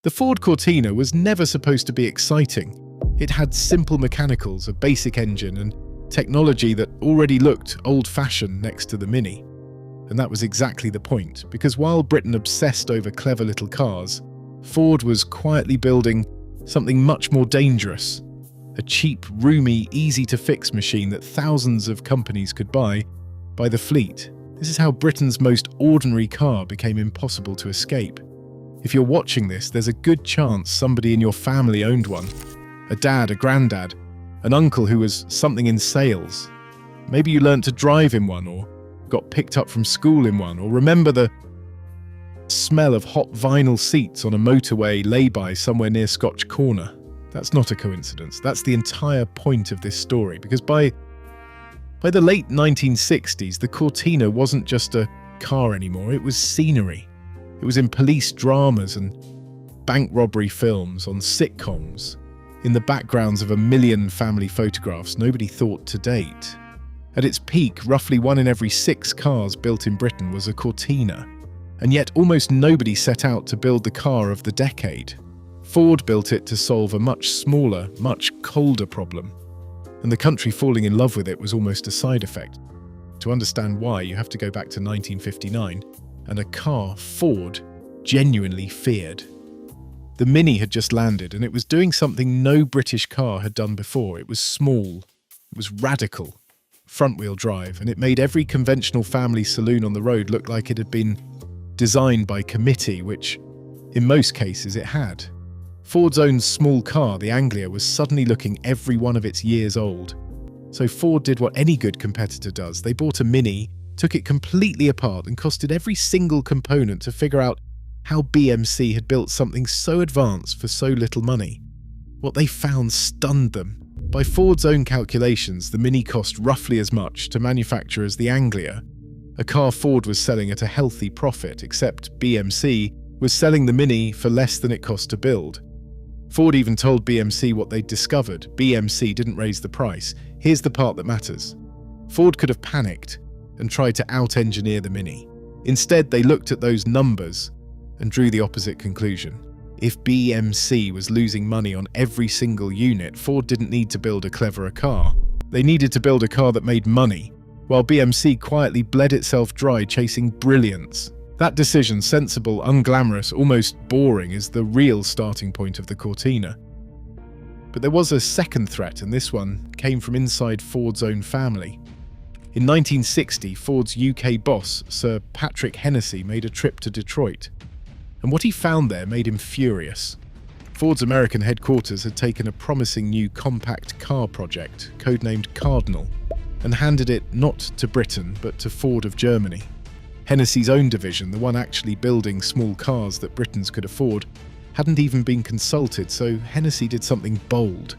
The Ford Cortina was never supposed to be exciting. It had simple mechanicals, a basic engine, and technology that already looked old-fashioned next to the Mini. And that was exactly the point, because while Britain obsessed over clever little cars, Ford was quietly building something much more dangerous. A cheap, roomy, easy-to-fix machine that thousands of companies could buy by the fleet. This is how Britain's most ordinary car became impossible to escape. If you're watching this, there's a good chance somebody in your family owned one. A dad, a granddad, an uncle who was something in sales. Maybe you learnt to drive in one, or got picked up from school in one, or remember the smell of hot vinyl seats on a motorway lay-by somewhere near Scotch Corner. That's not a coincidence. That's the entire point of this story, because by the late 1960s, the Cortina wasn't just a car anymore, it was scenery. It was in police dramas and bank robbery films, on sitcoms, in the backgrounds of a million family photographs nobody thought to date. At its peak, roughly 1 in every 6 cars built in Britain was a Cortina, and yet almost nobody set out to build the car of the decade. Ford built it to solve a much smaller, much colder problem, and the country falling in love with it was almost a side effect. To understand why, you have to go back to 1959, and a car Ford genuinely feared. The Mini had just landed, and it was doing something no British car had done before. It was small, it was radical, front-wheel drive, and it made every conventional family saloon on the road look like it had been designed by committee, which, in most cases, it had. Ford's own small car, the Anglia, was suddenly looking every one of its years old. So Ford did what any good competitor does. They bought a Mini, took it completely apart, and costed every single component to figure out how BMC had built something so advanced for so little money. What they found stunned them. By Ford's own calculations, the Mini cost roughly as much to manufacture as the Anglia, a car Ford was selling at a healthy profit, except BMC was selling the Mini for less than it cost to build. Ford even told BMC what they'd discovered. BMC didn't raise the price. Here's the part that matters. Ford could have panicked and tried to out-engineer the Mini. Instead, they looked at those numbers and drew the opposite conclusion. If BMC was losing money on every single unit, Ford didn't need to build a cleverer car. They needed to build a car that made money, while BMC quietly bled itself dry chasing brilliance. That decision, sensible, unglamorous, almost boring, is the real starting point of the Cortina. But there was a second threat, and this one came from inside Ford's own family. In 1960, Ford's UK boss, Sir Patrick Hennessy, made a trip to Detroit. And what he found there made him furious. Ford's American headquarters had taken a promising new compact car project, codenamed Cardinal, and handed it not to Britain, but to Ford of Germany. Hennessy's own division, the one actually building small cars that Britons could afford, hadn't even been consulted, so Hennessy did something bold.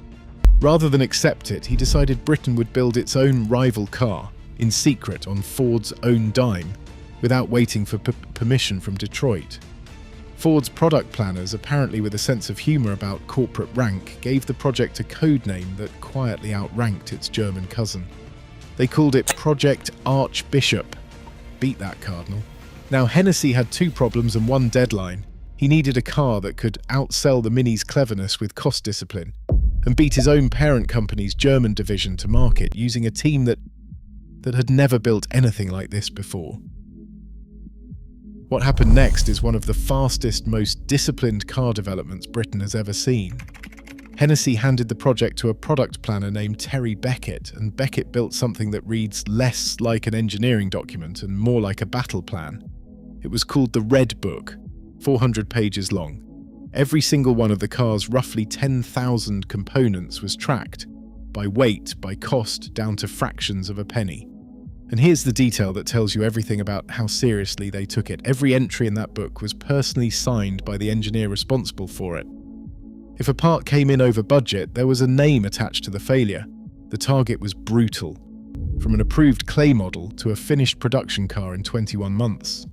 Rather than accept it, he decided Britain would build its own rival car, in secret on Ford's own dime, without waiting for permission from Detroit. Ford's product planners, apparently with a sense of humour about corporate rank, gave the project a code name that quietly outranked its German cousin. They called it Project Archbishop. Beat that, Cardinal. Now, Hennessy had 2 problems and 1 deadline. He needed a car that could outsell the Mini's cleverness with cost discipline, and beat his own parent company's German division to market using a team that had never built anything like this before. What happened next is one of the fastest, most disciplined car developments Britain has ever seen. Hennessy handed the project to a product planner named Terry Beckett, and Beckett built something that reads less like an engineering document and more like a battle plan. It was called the Red Book, 400 pages long. Every single one of the car's roughly 10,000 components was tracked, by weight, by cost, down to fractions of a penny. And here's the detail that tells you everything about how seriously they took it. Every entry in that book was personally signed by the engineer responsible for it. If a part came in over budget, there was a name attached to the failure. The target was brutal. From an approved clay model to a finished production car in 21 months.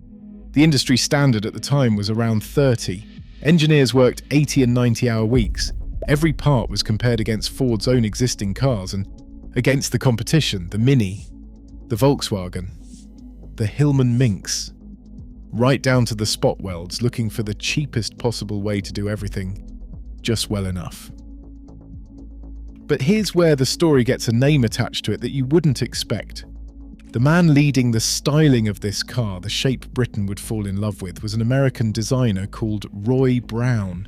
The industry standard at the time was around 30. Engineers worked 80 and 90-hour weeks. Every part was compared against Ford's own existing cars and against the competition, the Mini, the Volkswagen, the Hillman Minx. right down to the spot welds, looking for the cheapest possible way to do everything just well enough. But here's where the story gets a name attached to it that you wouldn't expect. The man leading the styling of this car, the shape Britain would fall in love with, was an American designer called Roy Brown.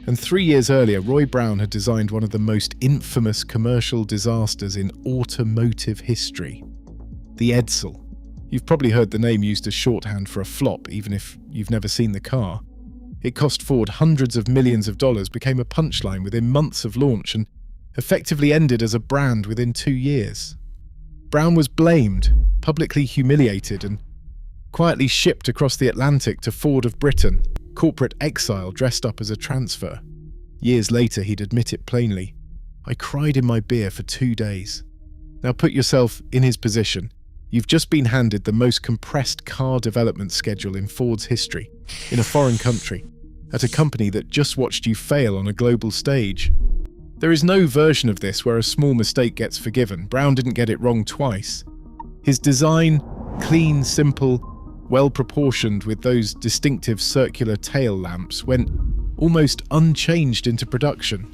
And 3 years earlier, Roy Brown had designed one of the most infamous commercial disasters in automotive history, the Edsel. You've probably heard the name used as shorthand for a flop, even if you've never seen the car. It cost Ford hundreds of millions of dollars, became a punchline within months of launch, and effectively ended as a brand within 2 years. Brown was blamed, publicly humiliated, and quietly shipped across the Atlantic to Ford of Britain, corporate exile dressed up as a transfer. Years later, he'd admit it plainly. "I cried in my beer for 2 days." Now put yourself in his position. You've just been handed the most compressed car development schedule in Ford's history, in a foreign country, at a company that just watched you fail on a global stage. There is no version of this where a small mistake gets forgiven. Brown didn't get it wrong twice. His design, clean, simple, well-proportioned with those distinctive circular tail lamps, went almost unchanged into production.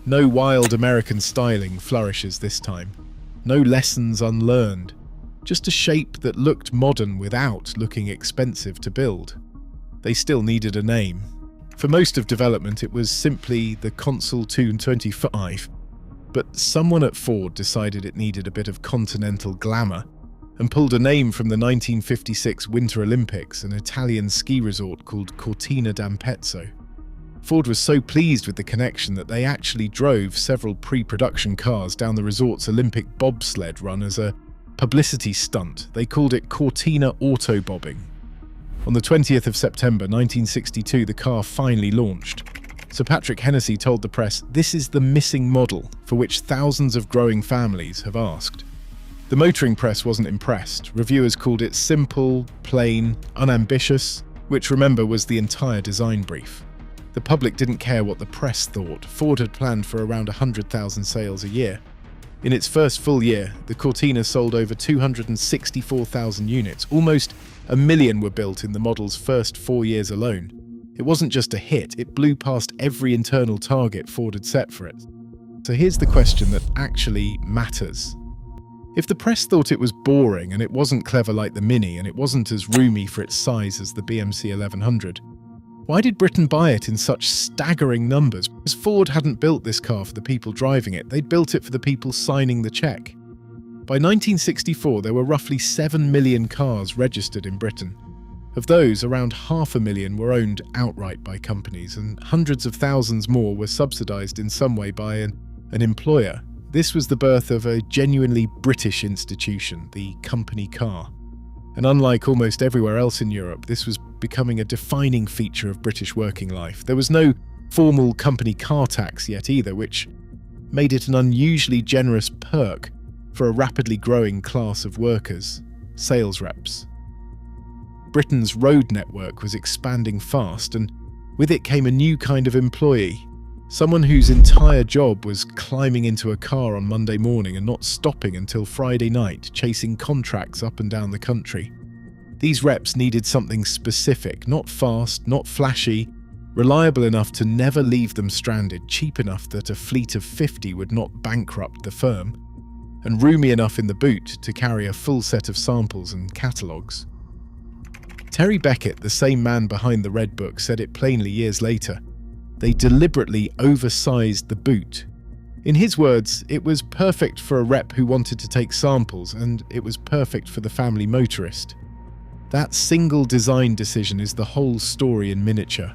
No wild American styling flourishes this time. No lessons unlearned. Just a shape that looked modern without looking expensive to build. They still needed a name. For most of development, it was simply the Consul 225, but someone at Ford decided it needed a bit of continental glamour and pulled a name from the 1956 Winter Olympics, an Italian ski resort called Cortina d'Ampezzo. Ford was so pleased with the connection that they actually drove several pre-production cars down the resort's Olympic bobsled run as a publicity stunt. They called it Cortina Autobobbing. On the 20th of September 1962, the car finally launched. Sir Patrick Hennessy told the press, "This is the missing model for which thousands of growing families have asked." The motoring press wasn't impressed. Reviewers called it simple, plain, unambitious, which, remember, was the entire design brief. The public didn't care what the press thought. Ford had planned for around 100,000 sales a year. In its first full year, the Cortina sold over 264,000 units. Almost 1 million were built in the model's first 4 years alone. It wasn't just a hit, it blew past every internal target Ford had set for it. So here's the question that actually matters. If the press thought it was boring and it wasn't clever like the Mini and it wasn't as roomy for its size as the BMC 1100, why did Britain buy it in such staggering numbers? Because Ford hadn't built this car for the people driving it, they'd built it for the people signing the check. By 1964, there were roughly 7 million cars registered in Britain. Of those, around 500,000 were owned outright by companies, and hundreds of thousands more were subsidised in some way by an employer. This was the birth of a genuinely British institution, the company car. And unlike almost everywhere else in Europe, this was becoming a defining feature of British working life. There was no formal company car tax yet either, which made it an unusually generous perk for a rapidly growing class of workers, sales reps. Britain's road network was expanding fast, and with it came a new kind of employee, someone whose entire job was climbing into a car on Monday morning and not stopping until Friday night, chasing contracts up and down the country. These reps needed something specific, not fast, not flashy, reliable enough to never leave them stranded, cheap enough that a fleet of 50 would not bankrupt the firm, and roomy enough in the boot to carry a full set of samples and catalogues. Terry Beckett, the same man behind the Red Book, said it plainly years later. They deliberately oversized the boot. In his words, it was perfect for a rep who wanted to take samples, and it was perfect for the family motorist. That single design decision is the whole story in miniature.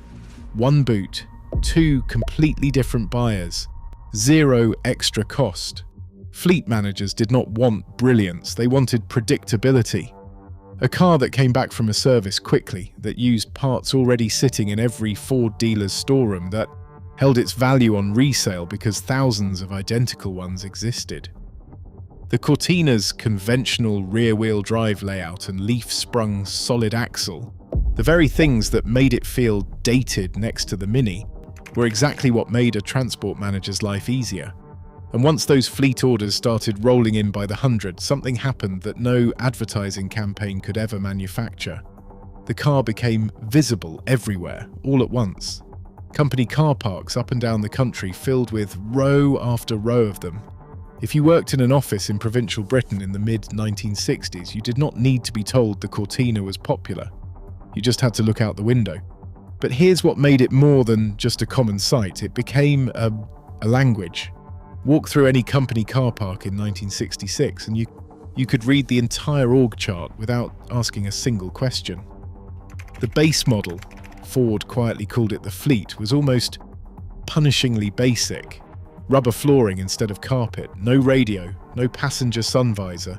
One boot, 2 completely different buyers, 0 extra cost. Fleet managers did not want brilliance, they wanted predictability. A car that came back from a service quickly, that used parts already sitting in every Ford dealer's storeroom, that held its value on resale because thousands of identical ones existed. The Cortina's conventional rear-wheel drive layout and leaf-sprung solid axle, the very things that made it feel dated next to the Mini, were exactly what made a transport manager's life easier. And once those fleet orders started rolling in by the hundred, something happened that no advertising campaign could ever manufacture. The car became visible everywhere, all at once. Company car parks up and down the country filled with row after row of them. If you worked in an office in provincial Britain in the mid-1960s, you did not need to be told the Cortina was popular. You just had to look out the window. But here's what made it more than just a common sight. It became a language. Walk through any company car park in 1966 and you could read the entire org chart without asking a single question. The base model, Ford quietly called it the Fleet, was almost punishingly basic. Rubber flooring instead of carpet, no radio, no passenger sun visor,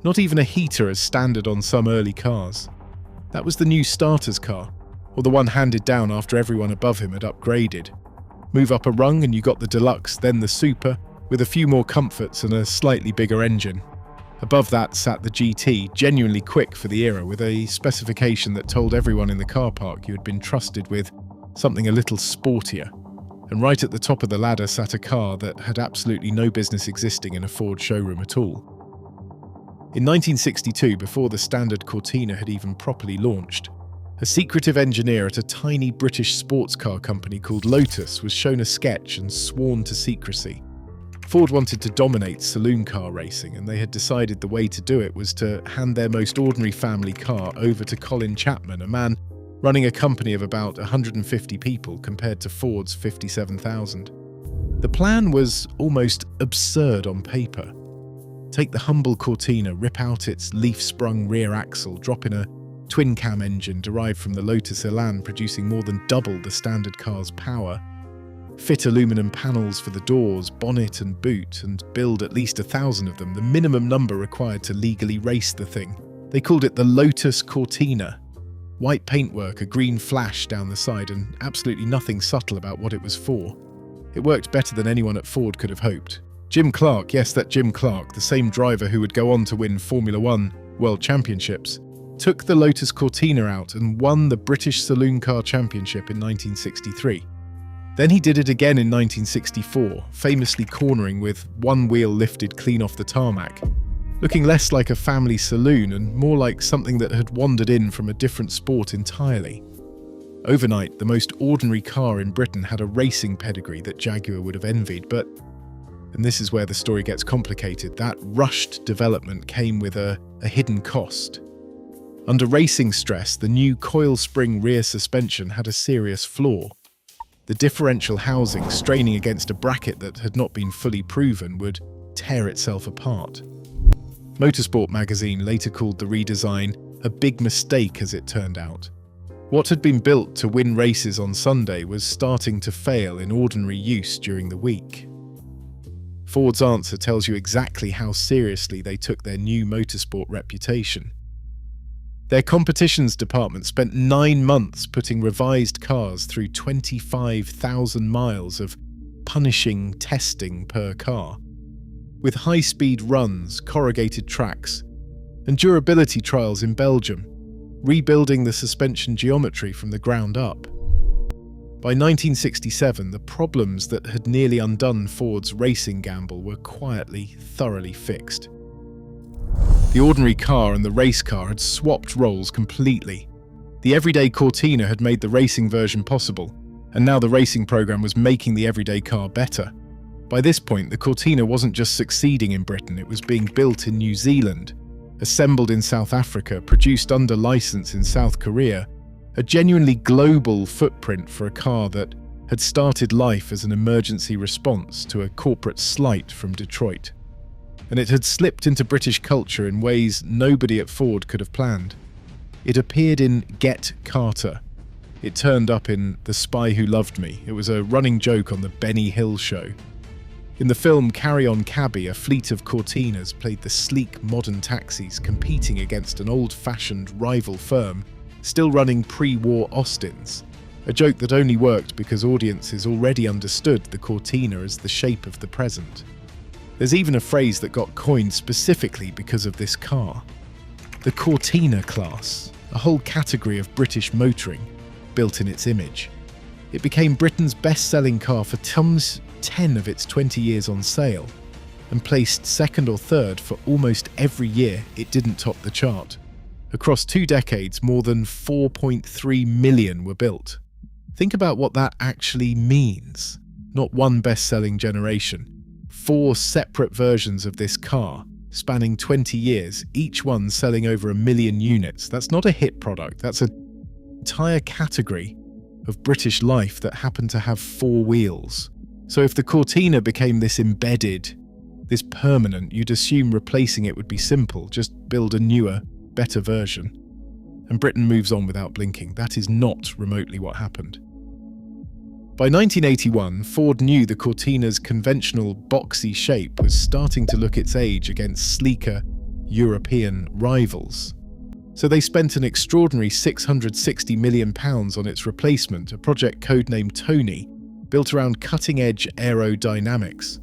not even a heater as standard on some early cars. That was the new starter's car, or the one handed down after everyone above him had upgraded. Move up a rung and you got the deluxe, then the super, with a few more comforts and a slightly bigger engine. Above that sat the GT, genuinely quick for the era, with a specification that told everyone in the car park you had been trusted with something a little sportier. And right at the top of the ladder sat a car that had absolutely no business existing in a Ford showroom at all. In 1962, before the standard Cortina had even properly launched, a secretive engineer at a tiny British sports car company called Lotus was shown a sketch and sworn to secrecy. Ford wanted to dominate saloon car racing, and they had decided the way to do it was to hand their most ordinary family car over to Colin Chapman, a man running a company of about 150 people compared to Ford's 57,000. The plan was almost absurd on paper. Take the humble Cortina, rip out its leaf-sprung rear axle, drop in a twin-cam engine derived from the Lotus Elan producing more than double the standard car's power, fit aluminum panels for the doors, bonnet and boot, and build at least 1,000 of them, the minimum number required to legally race the thing. They called it the Lotus Cortina. White paintwork, a green flash down the side, and absolutely nothing subtle about what it was for. It worked better than anyone at Ford could have hoped. Jim Clark, yes, that Jim Clark, the same driver who would go on to win Formula One World Championships, took the Lotus Cortina out and won the British Saloon Car Championship in 1963. Then he did it again in 1964, famously cornering with one wheel lifted clean off the tarmac, looking less like a family saloon and more like something that had wandered in from a different sport entirely. Overnight, the most ordinary car in Britain had a racing pedigree that Jaguar would have envied, but, and this is where the story gets complicated, that rushed development came with a hidden cost. Under racing stress, the new coil spring rear suspension had a serious flaw. The differential housing, straining against a bracket that had not been fully proven, would tear itself apart. Motorsport magazine later called the redesign a big mistake, as it turned out. What had been built to win races on Sunday was starting to fail in ordinary use during the week. Ford's answer tells you exactly how seriously they took their new motorsport reputation. Their competitions department spent 9 months putting revised cars through 25,000 miles of punishing testing per car, with high-speed runs, corrugated tracks, and durability trials in Belgium, rebuilding the suspension geometry from the ground up. By 1967, the problems that had nearly undone Ford's racing gamble were quietly, thoroughly fixed. The ordinary car and the race car had swapped roles completely. The everyday Cortina had made the racing version possible, and now the racing program was making the everyday car better. By this point, the Cortina wasn't just succeeding in Britain, it was being built in New Zealand, assembled in South Africa, produced under license in South Korea, a genuinely global footprint for a car that had started life as an emergency response to a corporate slight from Detroit. And it had slipped into British culture in ways nobody at Ford could have planned. It appeared in Get Carter. It turned up in The Spy Who Loved Me. It was a running joke on the Benny Hill show. In the film Carry On Cabby, a fleet of Cortinas played the sleek modern taxis competing against an old-fashioned rival firm still running pre-war Austins, a joke that only worked because audiences already understood the Cortina as the shape of the present. There's even a phrase that got coined specifically because of this car. The Cortina class, a whole category of British motoring, built in its image. It became Britain's best-selling car for 10 of its 20 years on sale, and placed second or third for almost every year it didn't top the chart. Across 2 decades, more than 4.3 million were built. Think about what that actually means. Not one best-selling generation. 4 separate versions of this car, spanning 20 years, each one selling over 1 million units. That's not a hit product, that's an entire category of British life that happened to have 4 wheels. So if the Cortina became this embedded, this permanent, you'd assume replacing it would be simple, just build a newer, better version. And Britain moves on without blinking. That is not remotely what happened. By 1981, Ford knew the Cortina's conventional boxy shape was starting to look its age against sleeker European rivals. So they spent an extraordinary £660 million on its replacement, a project codenamed Tony, built around cutting-edge aerodynamics.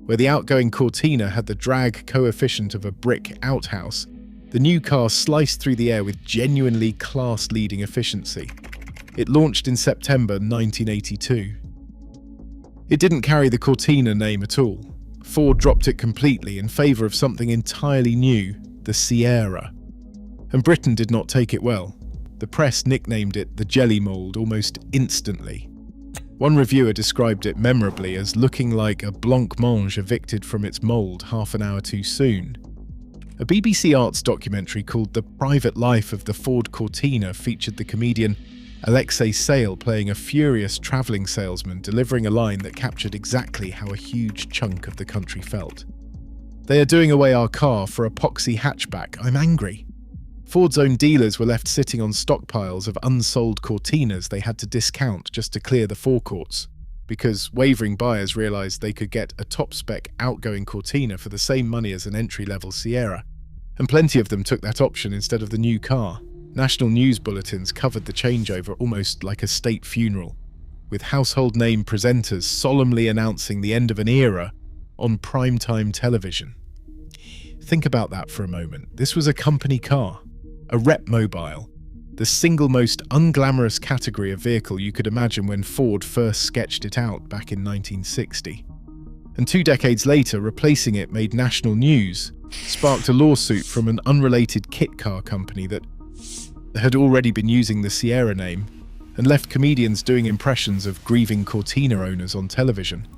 Where the outgoing Cortina had the drag coefficient of a brick outhouse, the new car sliced through the air with genuinely class-leading efficiency. It launched in September 1982. It didn't carry the Cortina name at all. Ford dropped it completely in favour of something entirely new, the Sierra. And Britain did not take it well. The press nicknamed it the jelly mould almost instantly. One reviewer described it memorably as looking like a blancmange evicted from its mould half an hour too soon. A BBC Arts documentary called The Private Life of the Ford Cortina featured the comedian Alexei Sayle playing a furious travelling salesman delivering a line that captured exactly how a huge chunk of the country felt. "They are doing away our car for epoxy hatchback. I'm angry." Ford's own dealers were left sitting on stockpiles of unsold Cortinas they had to discount just to clear the forecourts, because wavering buyers realised they could get a top-spec outgoing Cortina for the same money as an entry-level Sierra, and plenty of them took that option instead of the new car. National news bulletins covered the changeover almost like a state funeral, with household name presenters solemnly announcing the end of an era on primetime television. Think about that for a moment. This was a company car, a rep mobile, the single most unglamorous category of vehicle you could imagine when Ford first sketched it out back in 1960. And 2 decades later, replacing it made national news, sparked a lawsuit from an unrelated kit car company that had already been using the Sierra name, and left comedians doing impressions of grieving Cortina owners on television.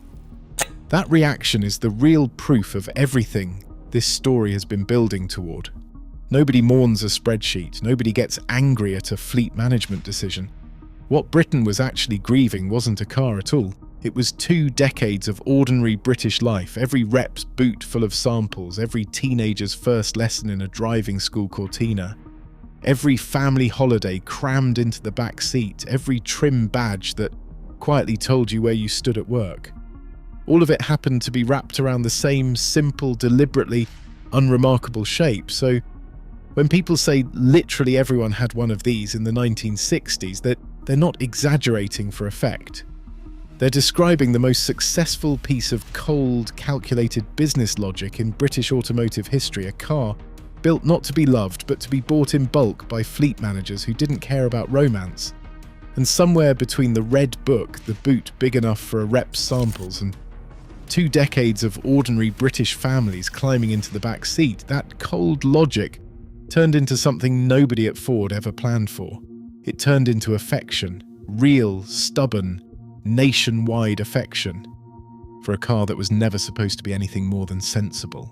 That reaction is the real proof of everything this story has been building toward. Nobody mourns a spreadsheet, nobody gets angry at a fleet management decision. What Britain was actually grieving wasn't a car at all. It was 2 decades of ordinary British life, every rep's boot full of samples, every teenager's first lesson in a driving school Cortina, every family holiday crammed into the back seat, every trim badge that quietly told you where you stood at work. All of it happened to be wrapped around the same simple, deliberately unremarkable shape. So when people say literally everyone had one of these in the 1960s, they're not exaggerating for effect. They're describing the most successful piece of cold, calculated business logic in British automotive history, a car built not to be loved but to be bought in bulk by fleet managers who didn't care about romance. And somewhere between the red book, the boot big enough for a rep's samples, and 2 decades of ordinary British families climbing into the back seat, that cold logic turned into something nobody at Ford ever planned for. It turned into affection, real, stubborn, nationwide affection, for a car that was never supposed to be anything more than sensible.